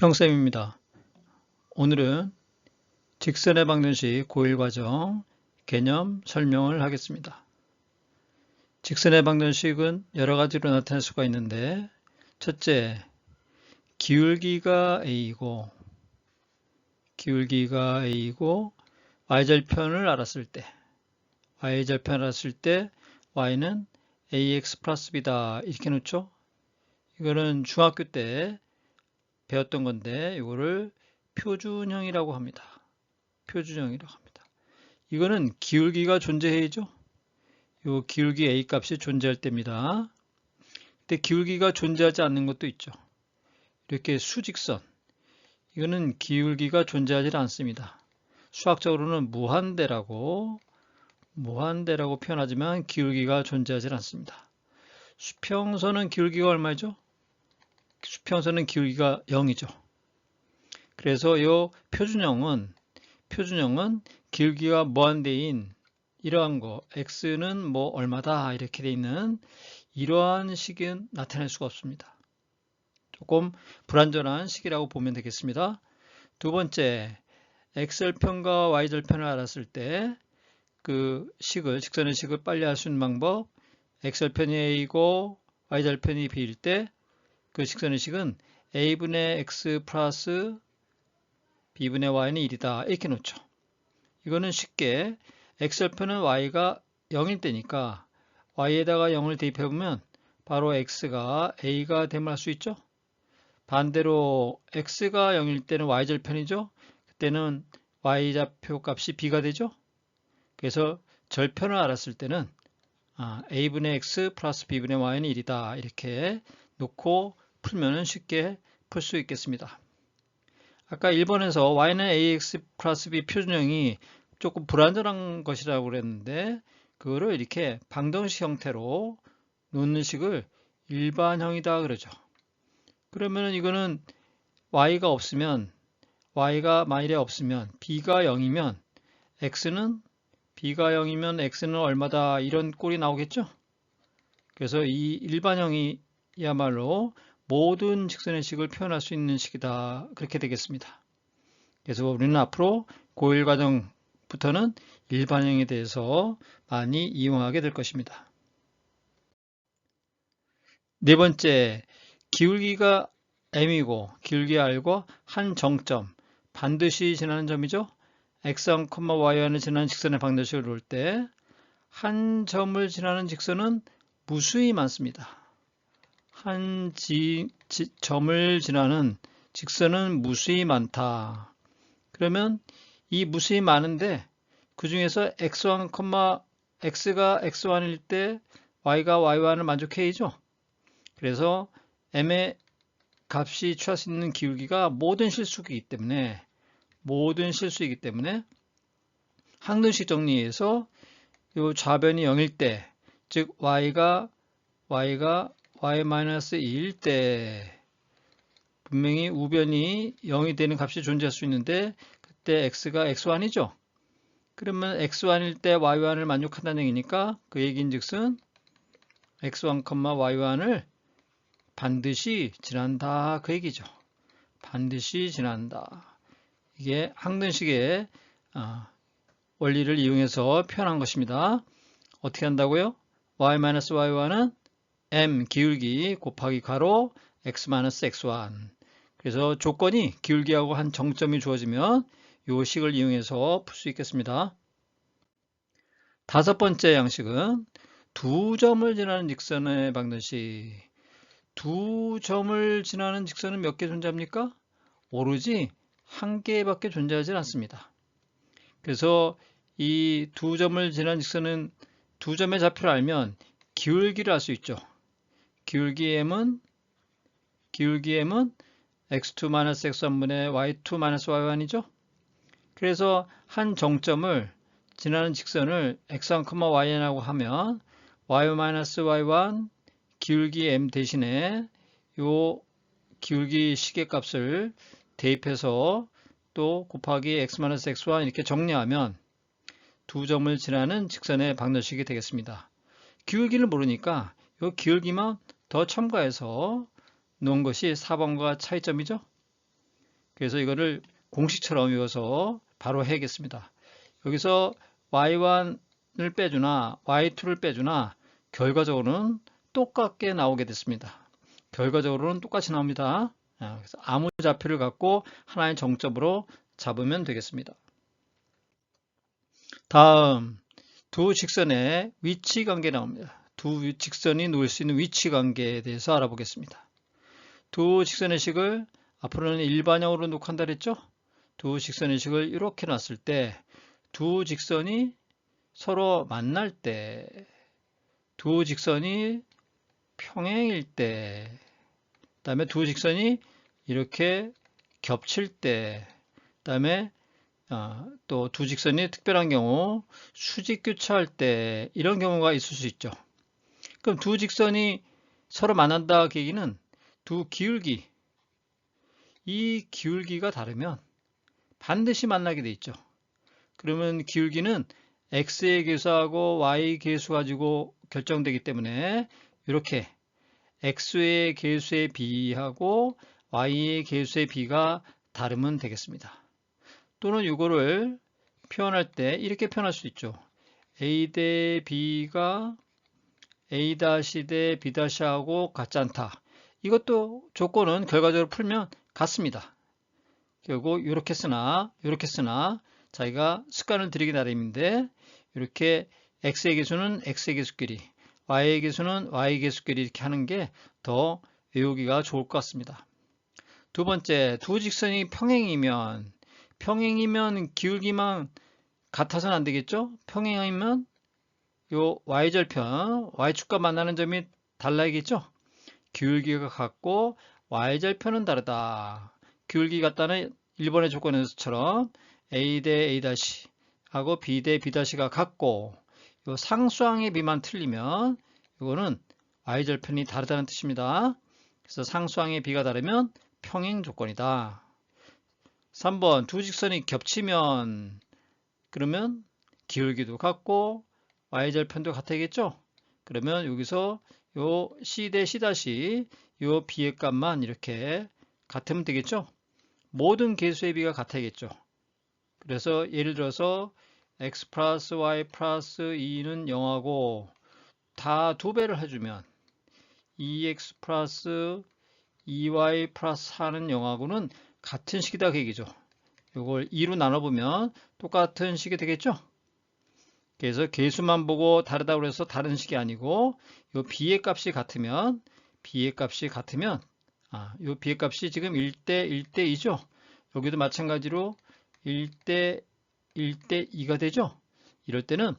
형쌤입니다. 오늘은 직선의 방정식 고1 과정 개념 설명을 하겠습니다. 직선의 방정식은 여러 가지로 나타낼 수가 있는데, 첫째, 기울기가 A이고 y절편을 알았을 때 y는 ax 플러스 b다 이렇게 놓죠. 이거는 중학교 때 배웠던 건데 이거를 표준형이라고 합니다. 이거는 기울기가 존재해야죠. 이 기울기 a 값이 존재할 때입니다. 근데 기울기가 존재하지 않는 것도 있죠. 이렇게 수직선, 이거는 기울기가 존재하지 않습니다. 수학적으로는 무한대라고 표현하지만 기울기가 존재하지 않습니다. 수평선은 기울기가 얼마죠? 수평선은 기울기가 0이죠. 그래서 이 표준형은 기울기가 무한대인 이러한 거, x는 뭐 얼마다 이렇게 돼 있는 이러한 식은 나타낼 수가 없습니다. 조금 불완전한 식이라고 보면 되겠습니다. 두 번째, x절편과 y절편을 알았을 때 그 식을, 직선의 식을 빨리 알 수 있는 방법, x절편이 a이고 y절편이 b일 때 그 직선의 식은 a분의 x 플러스 b분의 y는 1이다 이렇게 놓죠. 이거는 쉽게 x절편은 y가 0일 때니까 y에다가 0을 대입해보면 바로 x가 a가 됨을 알 수 있죠. 반대로 x가 0일 때는 y절편이죠. 그때는 y좌표 값이 b가 되죠. 그래서 절편을 알았을 때는 a분의 x 플러스 b분의 y는 1이다 이렇게 놓고 풀면 쉽게 풀 수 있겠습니다. 아까 1번에서 y는 ax 플러스 b 표준형이 조금 불완전한 것이라고 그랬는데, 그거를 이렇게 방정식 형태로 놓는 식을 일반형이다 그러죠. 그러면 이거는 y가 없으면, y가 만일에 없으면 b가 0이면 x는 얼마다 이런 꼴이 나오겠죠. 그래서 이 일반형이야말로 모든 직선의 식을 표현할 수 있는 식이다 그렇게 되겠습니다. 그래서 우리는 앞으로 고1 과정부터는 일반형에 대해서 많이 이용하게 될 것입니다. 네 번째, 기울기가 m이고 기울기 r과 한 정점, 반드시 지나는 점이죠. x1, y1을 지나는 직선의 방정식을 놓을 때 한 점을 지나는 직선은 무수히 많습니다. 한 점을 지나는 직선은 무수히 많다. 그러면 이 무수히 많은데 그 중에서 x가 x1일 때 y가 y1을 만족해야죠. 그래서 m의 값이 취할 수 있는 기울기가 모든 실수이기 때문에 항등식 정리해서 이 좌변이 0일 때, 즉 y가 y-2일 때 분명히 우변이 0이 되는 값이 존재할 수 있는데 그때 x가 x1이죠. 그러면 x1일 때 y1을 만족한다는 얘기니까 그 얘기인즉슨 x1, y1을 반드시 지난다 그 얘기죠. 반드시 지난다. 이게 항등식의 원리를 이용해서 표현한 것입니다. 어떻게 한다고요? y-y1은 m 기울기 곱하기 가로 x-x1. 그래서 조건이 기울기하고 한 정점이 주어지면 이 식을 이용해서 풀 수 있겠습니다. 다섯 번째 양식은 두 점을 지나는 직선의 방정식. 두 점을 지나는 직선은 몇 개 존재합니까? 오로지 한 개밖에 존재하지 않습니다. 그래서 이 두 점을 지나는 직선은 두 점의 좌표를 알면 기울기를 알 수 있죠. 기울기 m은 x2-x1분의 y2-y1이죠. 그래서 한 정점을 지나는 직선을 x1, y1이라고 하면 y-y1 기울기 m 대신에 요 기울기 시계값을 대입해서 또 곱하기 x-x1 이렇게 정리하면 두 점을 지나는 직선의 방정식이 되겠습니다. 기울기를 모르니까 이 기울기만 더 첨가해서 놓은 것이 4번과 차이점이죠. 그래서 이거를 공식처럼 외워서 바로 해야겠습니다. 여기서 y1을 빼주나 y2를 빼주나 결과적으로는 똑같게 나오게 됐습니다. 결과적으로는 똑같이 나옵니다. 그래서 아무 좌표를 갖고 하나의 정점으로 잡으면 되겠습니다. 다음 두 직선의 위치 관계 나옵니다. 두 직선이 놓을 수 있는 위치 관계에 대해서 알아보겠습니다. 두 직선의 식을 앞으로는 일반형으로 놓고 한다 그랬죠? 두 직선의 식을 이렇게 놨을 때 두 직선이 서로 만날 때, 두 직선이 평행일 때, 그 다음에 두 직선이 이렇게 겹칠 때, 그 다음에 또 두 직선이 특별한 경우 수직 교차할 때 이런 경우가 있을 수 있죠. 그럼 두 직선이 서로 만난다 그 얘기는 두 기울기, 이 기울기가 다르면 반드시 만나게 돼 있죠. 그러면 기울기는 x의 계수하고 y 계수 가지고 결정되기 때문에 이렇게 x의 계수의 b하고 y의 계수의 b가 다르면 되겠습니다. 또는 이거를 표현할 때 이렇게 표현할 수 있죠. a 대 b가 a' 대 b' 같지 않다. 이것도 조건은 결과적으로 풀면 같습니다. 결국 이렇게 쓰나 자기가 습관을 들이기 나름인데 이렇게 x의 계수는 x의 계수끼리, y의 계수는 y의 계수끼리 이렇게 하는 게 더 외우기가 좋을 것 같습니다. 두 번째, 두 직선이 평행이면 기울기만 같아서는 안 되겠죠? 평행이면 요 y절편, y축과 만나는 점이 달라야겠죠? 기울기가 같고 y절편은 다르다. 기울기 같다는 1번의 조건에서처럼 a 대 a' 하고 b 대 b'가 같고 요 상수항의 비만 틀리면 이거는 y절편이 다르다는 뜻입니다. 그래서 상수항의 비가 다르면 평행 조건이다. 3번 두 직선이 겹치면 그러면 기울기도 같고 y절편도 같아야겠죠? 그러면 여기서 요 c 대 c' 요 b의 값만 이렇게 같으면 되겠죠? 모든 계수의 비가 같아야겠죠. 그래서 예를 들어서 x 플러스 y 플러스 2는 0하고 다 2배를 해주면 2x 플러스 2y 플러스 4는 0하고는 같은 식이다 그 얘기죠. 이걸 2로 나눠보면 똑같은 식이 되겠죠. 그래서 계수만 보고 다르다고 해서 다른 식이 아니고 요 b의 값이 같으면 요 b의 값이 지금 1대 1대 2죠. 여기도 마찬가지로 1대 1대 2가 되죠. 이럴 때는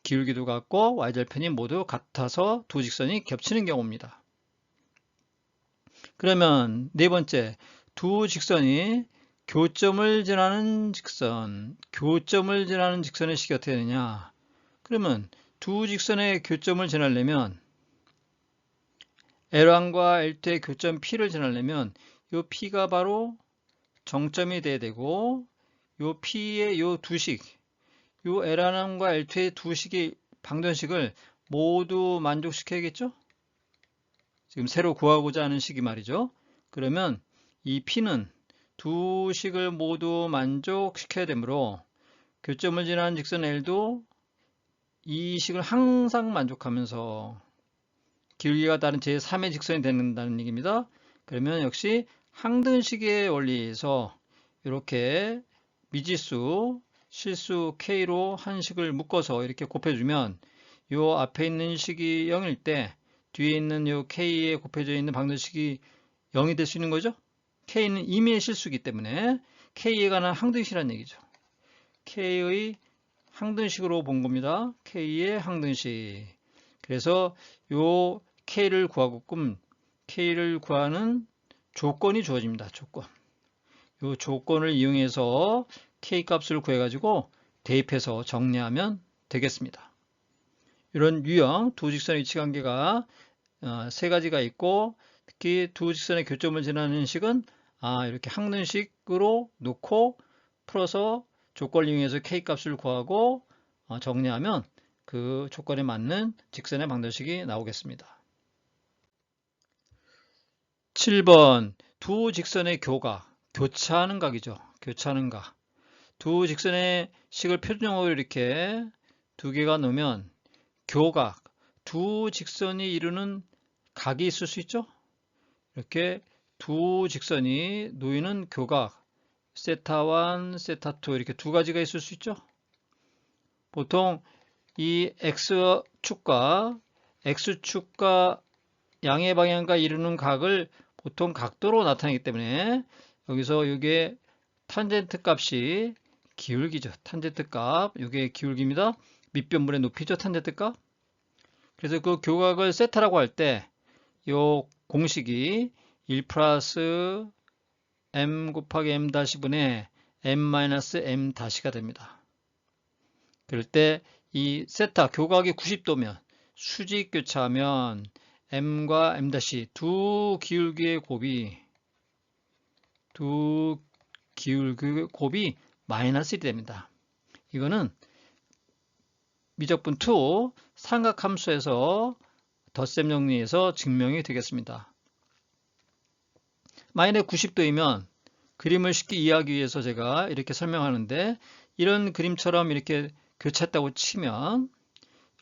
기울기도 같고 y절편이 모두 같아서 두 직선이 겹치는 경우입니다. 그러면 네 번째, 두 직선이 교점을 지나는 직선의 식이 어떻게 되느냐? 그러면 두 직선의 교점을 지나려면 L1과 L2의 교점 P를 지나려면 이 P가 바로 정점이 돼야 되고 이 P의 이 두 식, 이 L1과 L2의 두 식의 방정식을 모두 만족시켜야겠죠? 지금 새로 구하고자 하는 식이 말이죠. 그러면 이 P는 두 식을 모두 만족시켜야 되므로 교점을 지나는 직선 L도 이 식을 항상 만족하면서 기울기가 다른 제3의 직선이 된다는 얘기입니다. 그러면 역시 항등식의 원리에서 이렇게 미지수, 실수 K로 한 식을 묶어서 이렇게 곱해주면 이 앞에 있는 식이 0일 때 뒤에 있는 이 K에 곱해져 있는 방정식이 0이 될 수 있는 거죠. K는 임의의 실수이기 때문에 K에 관한 항등식이라는 얘기죠. K의 항등식으로 본 겁니다. K의 항등식. 그래서 요 K를 구하고끔 K를 구하는 조건이 주어집니다. 조건. 요 조건을 이용해서 K 값을 구해가지고 대입해서 정리하면 되겠습니다. 이런 유형 두 직선의 위치 관계가 세 가지가 있고 특히 두 직선의 교점을 지나는 식은 이렇게 항등식으로 놓고 풀어서 조건을 이용해서 K 값을 구하고 정리하면 그 조건에 맞는 직선의 방정식이 나오겠습니다. 7번 두 직선의 교가, 교차하는 각이죠. 교차하는 각. 두 직선의 식을 표준형으로 이렇게 두 개가 놓으면 교각, 두 직선이 이루는 각이 있을 수 있죠. 이렇게 두 직선이 놓이는 교각, 세타1, 세타2 이렇게 두 가지가 있을 수 있죠. 보통 이 X축과 X축과 양의 방향과 이루는 각을 보통 각도로 나타내기 때문에 여기서 이게 탄젠트 값이 기울기죠. 탄젠트 값, 이게 기울기입니다. 밑변분의 높이죠. 탄젠트 값. 그래서 그 교각을 세타라고 할 때 이 공식이 1 플러스 m 곱하기 m 다시 분의 m 마이너스 m 다시가 됩니다. 그럴 때 이 세타 교각이 90도면 수직 교차하면 m과 m 다시 두 기울기의 곱이 마이너스 1이 됩니다. 이거는 미적분 2 삼각함수에서 덧셈 정리해서 증명이 되겠습니다. 만약에 90도이면 그림을 쉽게 이해하기 위해서 제가 이렇게 설명하는데, 이런 그림처럼 이렇게 교차했다고 치면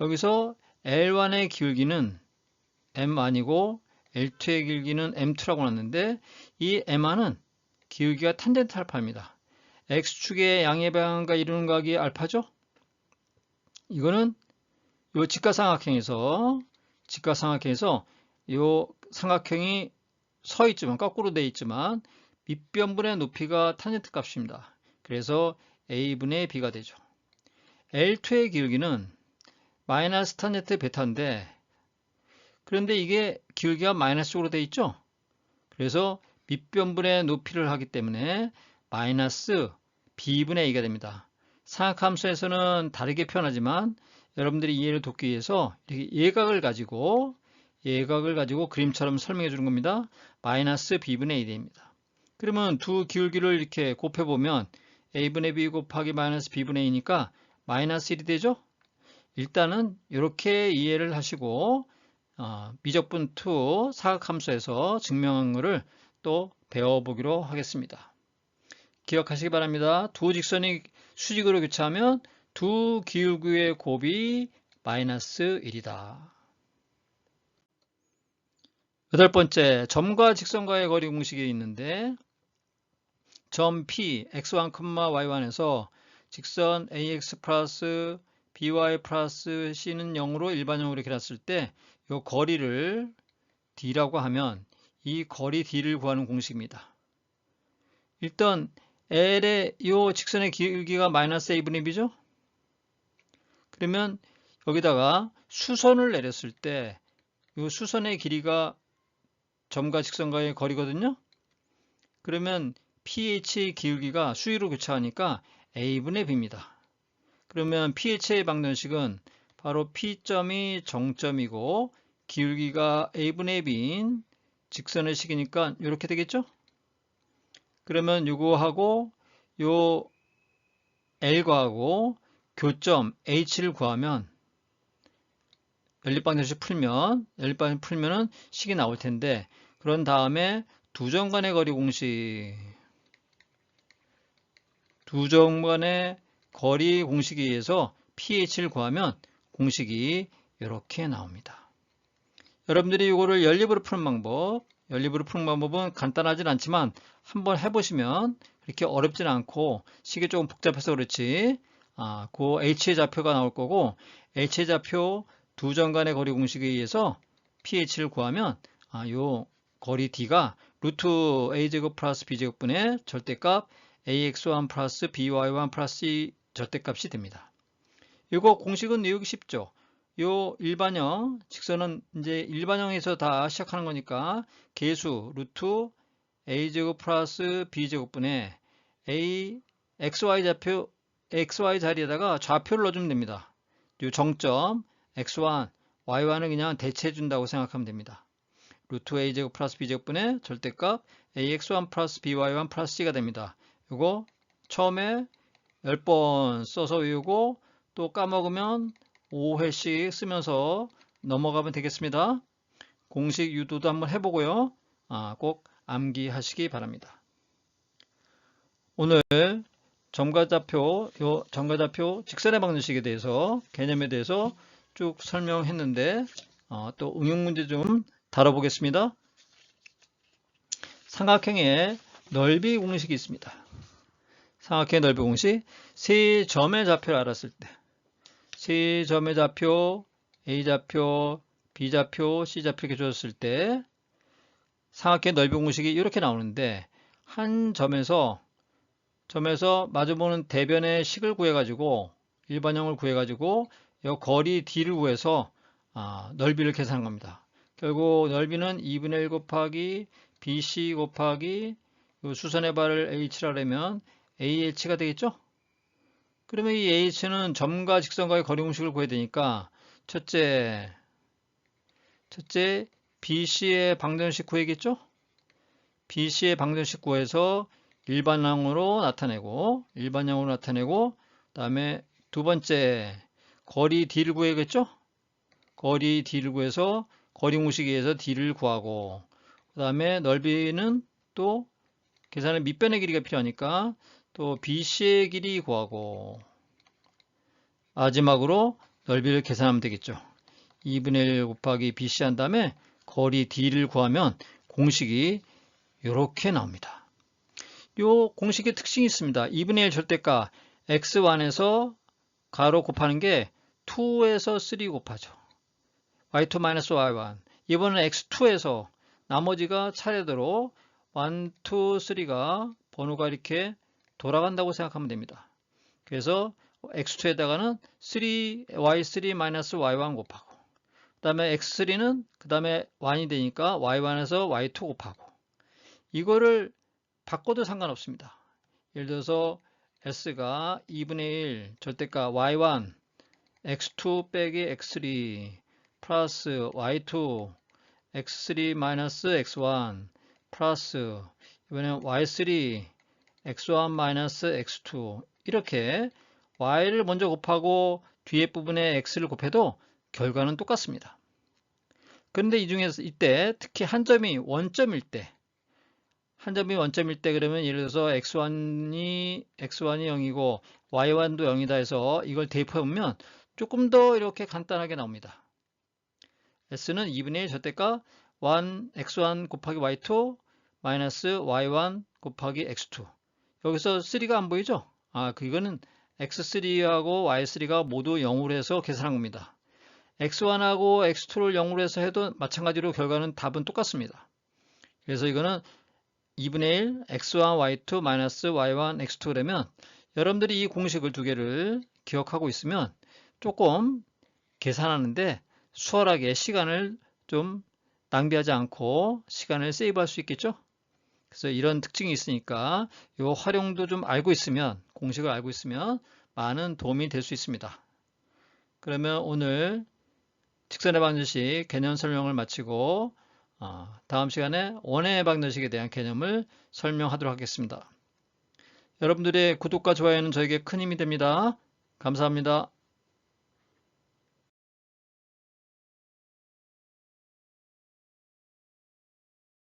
여기서 L1의 기울기는 M1이고 L2의 길기는 M2라고 놨는데, 이 M1은 기울기가 탄젠트 알파입니다. X축의 양의 방향과 이루는 각이 알파죠? 이거는 이 직각삼각형에서 이 삼각형이 서 있지만, 거꾸로 되어 있지만 밑변분의 높이가 탄젠트 값입니다. 그래서 A분의 B가 되죠. L2의 기울기는 마이너스 탄젠트 베타인데, 그런데 이게 기울기가 마이너스 쪽으로 되어 있죠. 그래서 밑변분의 높이를 하기 때문에 마이너스 B분의 A가 됩니다. 삼각함수에서는 다르게 표현하지만 여러분들이 이해를 돕기 위해서 이렇게 예각을 가지고 그림처럼 설명해 주는 겁니다. 마이너스 B분의 A 됩니다. 그러면 두 기울기를 이렇게 곱해보면 A분의 B 곱하기 마이너스 B분의 A니까 마이너스 1이 되죠? 일단은 이렇게 이해를 하시고 미적분 2 사각함수에서 증명한 것을 또 배워보기로 하겠습니다. 기억하시기 바랍니다. 두 직선이 수직으로 교차하면 두 기울기의 곱이 마이너스 1이다. 여덟 번째, 점과 직선과의 거리 공식이 있는데, 점 P, x1, y1에서 직선 ax 플러스 by 플러스 c는 0으로 일반형으로 이렇게 놨을 때 이 거리를 d라고 하면 이 거리 d를 구하는 공식입니다. 일단 L의 이 직선의 길기가 마이너스 a분의 b죠? 그러면 여기다가 수선을 내렸을 때 이 수선의 길이가 점과 직선과의 거리거든요. 그러면 pH의 기울기가 수위로 교차하니까 a분의 b입니다. 그러면 pH의 방정식은 바로 P점이 정점이고 기울기가 a분의 b인 직선의 식이니까 이렇게 되겠죠? 그러면 요거하고 요 L과하고 교점 H를 구하면 연립방정식 풀면은 식이 나올 텐데, 그런 다음에 두 점 간의 거리 공식, 두 점 간의 거리 공식에 의해서 pH를 구하면 공식이 이렇게 나옵니다. 여러분들이 이거를 연립으로 푸는 방법은 간단하진 않지만 한번 해보시면 그렇게 어렵진 않고, 식이 조금 복잡해서 그렇지 그 H의 좌표가 나올 거고, H의 좌표 두 점 간의 거리 공식에 의해서 pH를 구하면 요 거리 d가 루트 a제곱 플러스 b제곱분의 절대값 ax1 플러스 by1 플러스 c 절대값이 됩니다. 이거 공식은 외우기 쉽죠. 요 일반형 직선은 이제 일반형에서 다 시작하는 거니까 계수 루트 a제곱 플러스 b제곱분의 a xy 자리에다가 좌표를 넣어주면 됩니다. 요 정점 x1, y1은 그냥 대체해 준다고 생각하면 됩니다. 루트 a제곱 플러스 b제곱분의 절대값 ax1 플러스 by1 플러스 c가 됩니다. 이거 처음에 10번 써서 외우고 또 까먹으면 5회씩 쓰면서 넘어가면 되겠습니다. 공식 유도도 한번 해보고요. 꼭 암기하시기 바랍니다. 오늘 점과좌표, 직선의 방정식에 대해서 개념에 대해서 쭉 설명했는데 또 응용 문제 좀 다뤄보겠습니다. 삼각형의 넓이 공식이 있습니다. 삼각형의 넓이 공식, 세 점의 좌표를 알았을 때, 세 점의 좌표, A좌표, B좌표, C좌표 이렇게 줬을 때 삼각형의 넓이 공식이 이렇게 나오는데 한 점에서 마주보는 대변의 식을 구해가지고 일반형을 구해가지고 이 거리 D를 구해서 넓이를 계산한 겁니다. 결국 넓이는 2분의 1 곱하기 BC 곱하기 수선의 발을 H라 하면 AH가 되겠죠? 그러면 이 H는 점과 직선과의 거리 공식을 구해야 되니까 첫째 BC의 방정식 구해야겠죠? BC의 방정식 구해서 일반형으로 나타내고 그다음에 두 번째 거리 D를 구해야겠죠? 거리 D를 구해서 거리 공식에 의해서 D를 구하고 그 다음에 넓이는 또 계산에 밑변의 길이가 필요하니까 또 BC의 길이 구하고 마지막으로 넓이를 계산하면 되겠죠. 2분의 1 곱하기 BC 한 다음에 거리 D를 구하면 공식이 이렇게 나옵니다. 이 공식의 특징이 있습니다. 2분의 1 절대가 x1에서 가로 곱하는 게 2에서 3 곱하죠. y2-y1. 이번엔 x2에서 나머지가 차례대로 1, 2, 3가 번호가 이렇게 돌아간다고 생각하면 됩니다. 그래서 x2에다가는 y3-y1 곱하고 그 다음에 x3는 그 다음에 1이 되니까 y1에서 y2 곱하고 이거를 바꿔도 상관없습니다. 예를 들어서 s가 2분의 1 절대가 y1 x2 빼기 x3 플러스 y2 x3 마이너스 x1 플러스 이번엔 y3 x1 마이너스 x2 이렇게 y를 먼저 곱하고 뒤에 부분에 x를 곱해도 결과는 똑같습니다. 그런데 이 중에서 이때 특히 한 점이 원점일 때 그러면 예를 들어서 x1이 0이고 y1도 0이다 해서 이걸 대입해 보면 조금 더 이렇게 간단하게 나옵니다. s는 2분의 1 절대가 x1 곱하기 y2 마이너스 y1 곱하기 x2 여기서 3가 안 보이죠? 이거는 x3하고 y3가 모두 0으로 해서 계산한 겁니다. x1하고 x2를 0으로 해서 해도 마찬가지로 결과는 답은 똑같습니다. 그래서 이거는 2분의 1 x1 y2 마이너스 y1 x2 그러면 여러분들이 이 공식을 두 개를 기억하고 있으면 조금 계산하는데 수월하게 시간을 좀 낭비하지 않고 시간을 세이브할 수 있겠죠? 그래서 이런 특징이 있으니까 이 활용도 좀 알고 있으면 공식을 알고 있으면 많은 도움이 될 수 있습니다. 그러면 오늘 직선의 방정식 개념 설명을 마치고 다음 시간에 원의 방정식에 대한 개념을 설명하도록 하겠습니다. 여러분들의 구독과 좋아요는 저에게 큰 힘이 됩니다. 감사합니다.